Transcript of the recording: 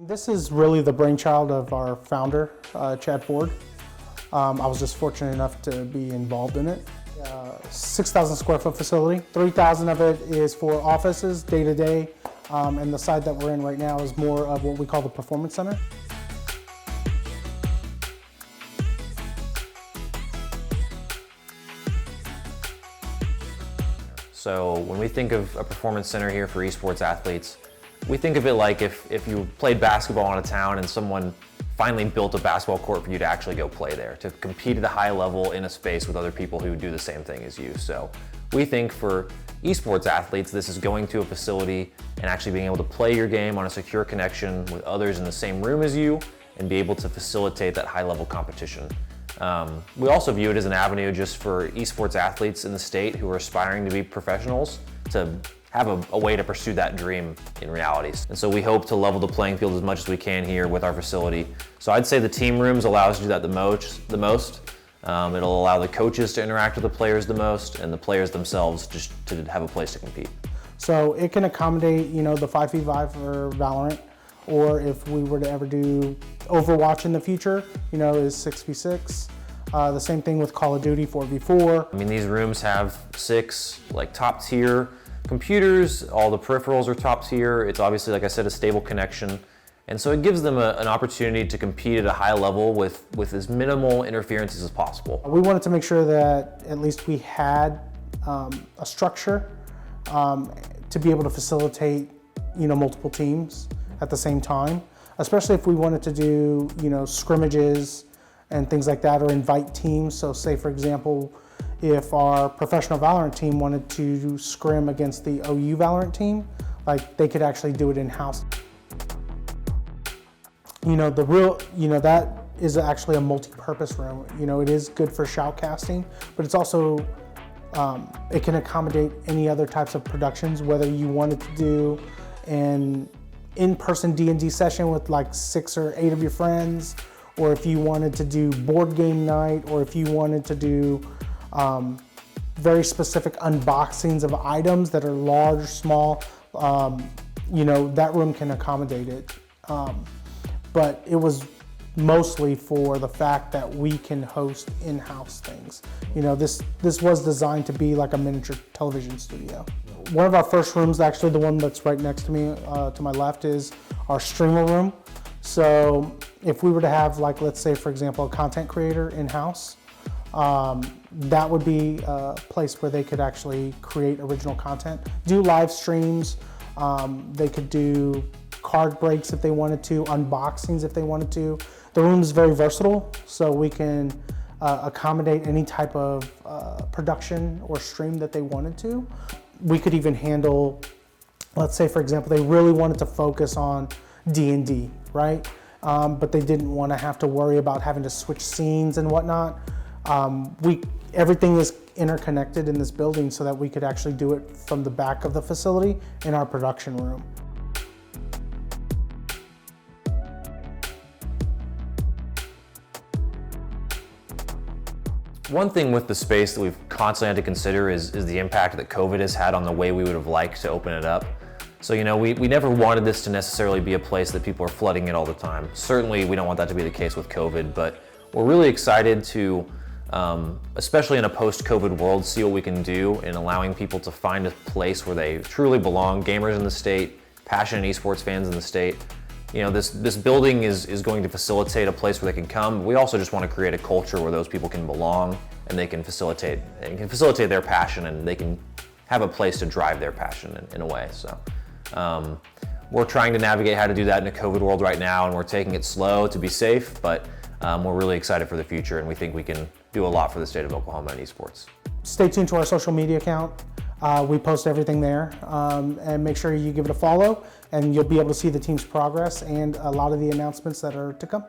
This is really the brainchild of our founder, Chad Ford. I was just fortunate enough to be involved in it. 6,000 square foot facility, 3,000 of it is for offices, day-to-day, and the side that we're in right now is more of what we call the performance center. So when we think of a performance center here for esports athletes, we think of it like if you played basketball in a town and someone finally built a basketball court for you to actually go play there, to compete at a high level in a space with other people who do the same thing as you. So we think for esports athletes, this is going to a facility and actually being able to play your game on a secure connection with others in the same room as you and be able to facilitate that high level competition. We also view it as an avenue just for esports athletes in the state who are aspiring to be professionals to have a way to pursue that dream in realities. And so we hope to level the playing field as much as we can here with our facility. So I'd say the team rooms allow us to do that the most. It'll allow the coaches to interact with the players the most and the players themselves just to have a place to compete. So it can accommodate, the 5v5 for Valorant, or if we were to ever do Overwatch in the future, is 6v6. The same thing with Call of Duty 4v4. I mean, these rooms have 6 top tier computers, all the peripherals are top tier. It's obviously, like I said, a stable connection. And so it gives them an opportunity to compete at a high level with as minimal interferences as possible. We wanted to make sure that at least we had a structure to be able to facilitate, multiple teams at the same time, especially if we wanted to do, scrimmages and things like that, or invite teams. So say, for example, if our professional Valorant team wanted to scrim against the OU Valorant team, they could actually do it in-house. That is actually a multi-purpose room. It is good for shoutcasting, but it's also, it can accommodate any other types of productions, whether you wanted to do an in-person D&D session with 6 or 8 of your friends, or if you wanted to do board game night, or if you wanted to do very specific unboxings of items that are large or small, that room can accommodate it. But it was mostly for the fact that we can host in-house things. This was designed to be like a miniature television studio. One of our first rooms, actually the one that's right next to me, to my left, is our streamer room. So if we were to have, let's say, for example, a content creator in-house, that would be a place where they could actually create original content, do live streams, they could do card breaks if they wanted to, unboxings if they wanted to. The room is very versatile, so we can accommodate any type of production or stream that they wanted to. We could even handle, let's say, for example, they really wanted to focus on D&D, right? But they didn't want to have to worry about having to switch scenes and whatnot. Everything is interconnected in this building so that we could actually do it from the back of the facility in our production room. One thing with the space that we've constantly had to consider is the impact that COVID has had on the way we would have liked to open it up. So, we never wanted this to necessarily be a place that people are flooding it all the time. Certainly, we don't want that to be the case with COVID, but we're really excited to, especially in a post-COVID world, see what we can do in allowing people to find a place where they truly belong, gamers in the state, passionate esports fans in the state. This building is going to facilitate a place where they can come. We also just want to create a culture where those people can belong and they can facilitate their passion, and they can have a place to drive their passion in a way. So we're trying to navigate how to do that in a COVID world right now, and we're taking it slow to be safe, but we're really excited for the future, and we think we can do a lot for the state of Oklahoma and esports. Stay tuned to our social media account. We post everything there, and make sure you give it a follow, and you'll be able to see the team's progress and a lot of the announcements that are to come.